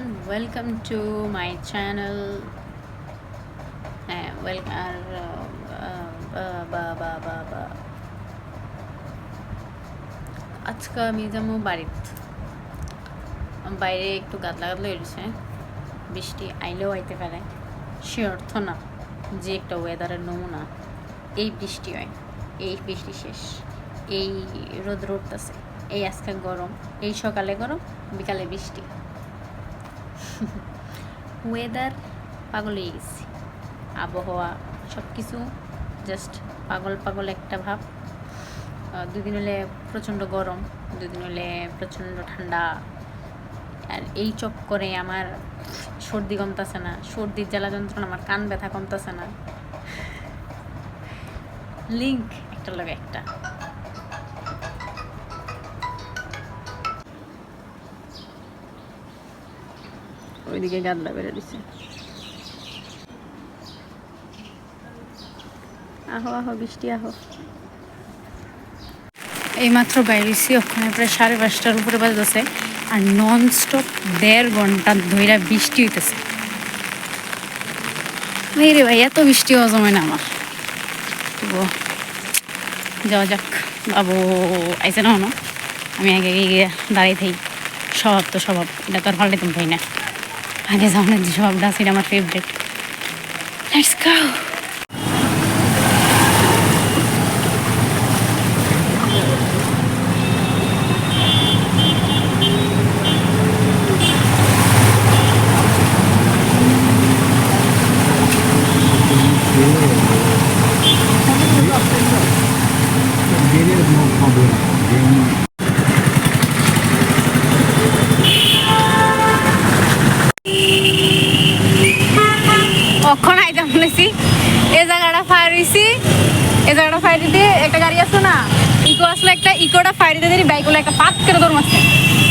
everyone, welcome to my channel. আজকে আমি যাবো বাইরে একটু গাদলা গাদলা হয়েছে, বৃষ্টি আইলেও আইতে পারে, সে অর্থ না যে একটা ওয়েদারের নমুনা এই বৃষ্টি হয়, এই বৃষ্টি শেষ, এই রোদ উঠতেছে, এই আজকে গরম, এই সকালে গরম, বিকালে বৃষ্টি। ওয়েদার পাগল হয়ে গেছে, আবহাওয়া সব কিছু জাস্ট পাগল পাগল একটা ভাব। দুদিন হলে প্রচণ্ড গরম, দুদিন হলে প্রচণ্ড ঠান্ডা, আর এই চক্করে আমার সর্দি কমতেছে না, সর্দির জ্বালা যন্ত্রণা, আমার কান ব্যথা কমতেছে না। লিঙ্ক একটা লগে একটা। ওইদিকে গাদলা বেড়ে দিছে। আহো আহো বৃষ্টি আহো। এইমাত্র বাইরেছি, ওখানে প্রায় 5:30টার উপরে বাজতেছে, আর নন স্টপ 1.5 ঘন্টা ধরে বৃষ্টি হইতেছে। ভাই রে ভাই, এত বৃষ্টি হওয়া জমায় না আমার। যাওয়া যাক, বাবু আইসে না হনো, আমি আগে গিয়ে দাঁড়িয়ে থাকি। স্বভাব তো স্বভাব, এটা তো আর পাল্টে তুমি ভাই না। আগে যাওয়ার যে স্বভাবটা আছে, এটা আমার ফেভারিট। Let's go. অক্ষণ আইতাম শুনেছি, এই জায়গাটা ফায়ার হয়েছি, এই জায়গাটা ফায়ার দিতে একটা গাড়ি আসলো না, ইকো আসলো, একটা ইকোটা ফায়ার দিতে দিই, বাইকগুলো একটা পাত করে দৌড় মারছে,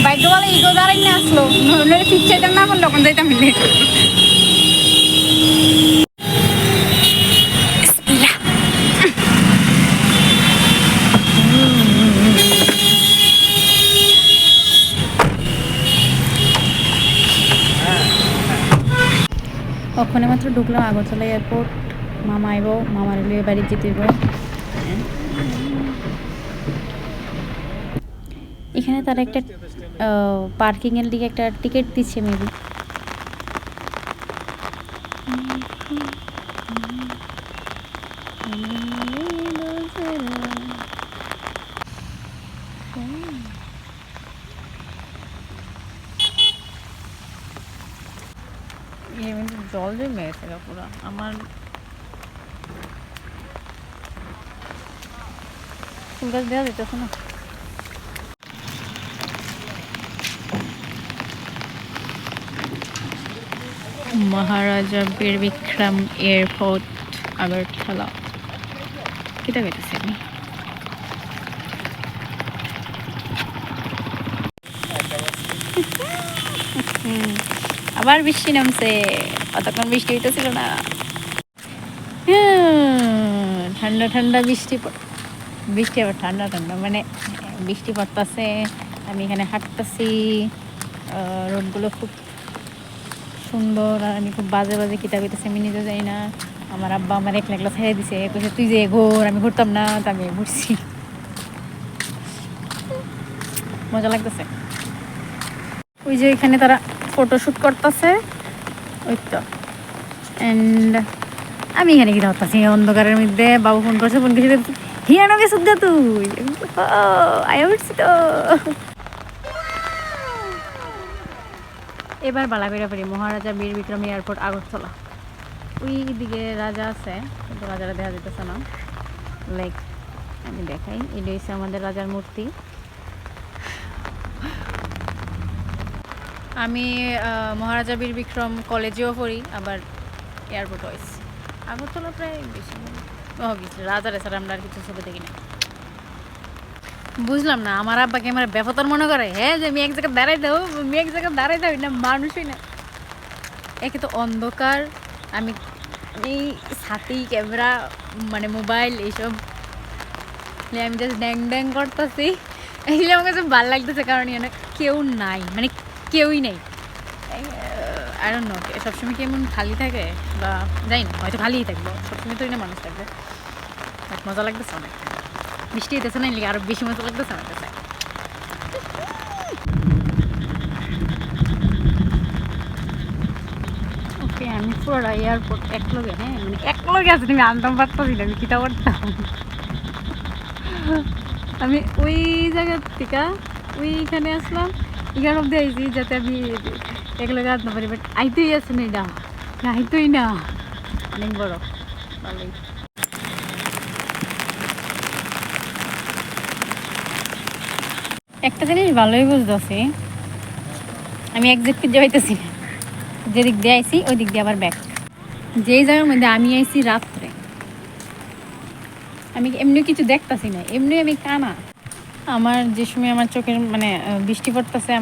বাইকটা বলে ইকো দাঁড়াই না আসলো, নইলে পিচ্ছাইতাম না, তখন যাইতাম মিলে। ওখানে মাত্র ঢুকলাম আগরতলা এয়ারপোর্ট, মামা আইব, মামার লিয়ে বাড়ি যেতে হইব। এখানে তারা একটা পার্কিংয়ের দিকে একটা টিকিট দিচ্ছে মেবি। জল জমে গেছে পুরো, আমার ফুল গাছ দেওয়া যেতেছে না। মহারাজা বীর বিক্রম এয়ারপোর্ট আগরতলা। কিতা কইতেছি আমি? আবার বৃষ্টি নামছে, অতক্ষণ বৃষ্টি হইতেছিল না। ঠান্ডা ঠান্ডা বৃষ্টি, বৃষ্টি আবার ঠান্ডা ঠান্ডা, মানে বৃষ্টি পড়তেছে, আমি এখানে হাঁটতেছি, রোডগুলো খুব সুন্দর, আর আমি খুব বাজে বাজে কিতাব হইতেছি, আমি নিজে যাই না। আমার আব্বা আমার একলা একলা ছেড়ে দিছে, কইছে তুই যে ঘোর, আমি ঘুরতাম না, তা আমি ঘুরছি, মজা লাগতেছে। ওই যে এখানে তারা ফটোশ্যুট করতেছে, ওই তো। অ্যান্ড আমি এখানে কি ধরতেছি অন্ধকারের মধ্যে, বাবু ফোন করছে, ফোন করছে, হিয়ানো গেছ তুই, আয়া উঠছি তো। এবার বালা বেরা পারি মহারাজা বীর বিক্রম এয়ারপোর্ট আগরতলা। ওই দিকে রাজা আছে, কিন্তু রাজারা দেখা যেতেছে না। লাইক আমি দেখাই, এটা হচ্ছে আমাদের রাজার মূর্তি। আমি মহারাজা বীর বিক্রম কলেজেও পড়ি, আবার এয়ারপোর্ট হয়েছি। আগরতলা প্রায় বেশি গেছি, রাজার এছাড়া আমরা আর কিছু ছবি দেখি না। বুঝলাম না, আমার আব্বাকে আমার ব্যাপার মনে করে, হ্যাঁ যে আমি এক জায়গায় দাঁড়াই দাও, আমি এক জায়গায় দাঁড়াই দাও, না মানুষই না। একে তো অন্ধকার, আমি এই ছাতি ক্যামেরা মানে মোবাইল এইসব আমি জাস্ট ড্যাং ড্যাং করতেছি, এইগুলো আমার কাছে ভালো লাগতেছে, কারণ কেউ নাই, মানে কেউই নেই, আই ডোন্ট নো সবসময় কি এমন খালি থাকে বা যাই না, হয়তো খালিই থাকবো, সবসময় তো না মানুষ থাকবে। বাট মজা লাগতেছে অনেক, বৃষ্টি হইতেছে না, আরো বেশি মজা লাগতেছে আমার কাছে। ওকে, আমি পুরো এয়ারপোর্ট একলগে, হ্যাঁ মানে একলগে আছে, তুমি আনতাম পারতাম না, আমি কিতা করতাম। আমি ওই জায়গা থেকে ওইখানে আসলাম, এখানে অব্দি আইছি যাতে আমি একলগে আনতে পারি, বাট আইতেই আছে না, এটা আইতোই না, অনেক বড়। ভালোই একটা জিনিস ভালোই বুঝতেছি, আমি একজ্যাক্ট খুঁজে পাইতেছি না, যেদিক দিয়ে আইছি ওই দিক দিয়ে আবার ব্যাক। যেই জায়গার মধ্যে আমি আইছি রাত্রে, আমি এমনি কিছু দেখতাছি না, এমনি আমি কানা। আমার যে সময় আমার চোখের মানে বৃষ্টি পড়তেছে,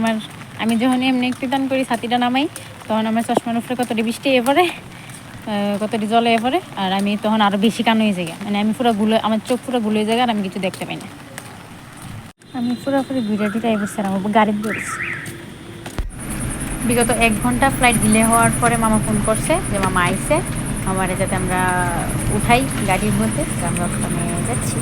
আমি যখন এমনি একটু দান করি ছাতিটা নামাই, তখন আমার চশমার উপরে কতটি বৃষ্টি এ পড়ে, কতটি জলে এ পড়ে, আর আমি তখন আরও বেশি কান হয়ে যাই, মানে আমি পুরো আমার চোখ পুরো গুলে যায় আর আমি কিছু দেখতে পাই না। আমি পুরোপুরি ঘুরে ঘুরে বসে আমার গাড়িতে ধরেছি। বিগত 1 ঘন্টা ফ্লাইট ডিলে হওয়ার পরে মামা ফোন করছে যে মামা আইসে, আমারে যাতে আমরা উঠাই গাড়ির মধ্যে, আমরা ওখানে যাচ্ছি।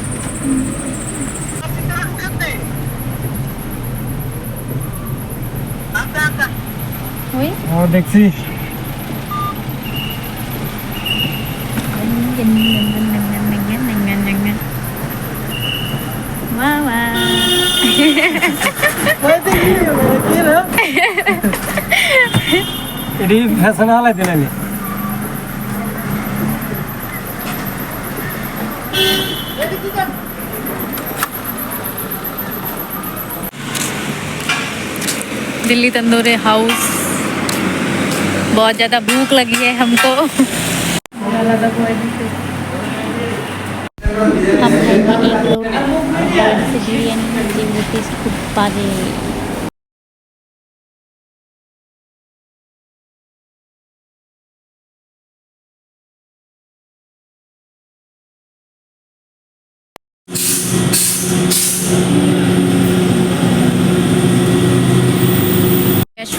দেখছি মামা এটি ফ্যাশন হালাই দিলেন। दिल्ली तंदूरी हाउस, बहुत ज़्यादा भूख लगी है हमको। हम खाएंगे 1 लोग से बिरयानी, जो टेस्ट खूब बाजे।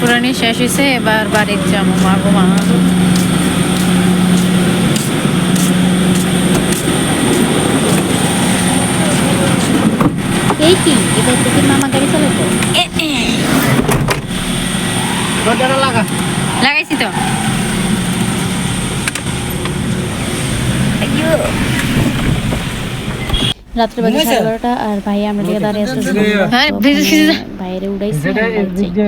পুরানি শেষ হয়েছে, এবার বাড়ির যাবো। মাগো মা, এই কি এবার থেকে মামা গাড়ি চালাতো, লাগাইছি তো। রাত্রে বাজে 12:30 আর ভাই আমরা দিকে দাঁড়িয়ে আসতেছি, ভাইয়ের উড়াইছে।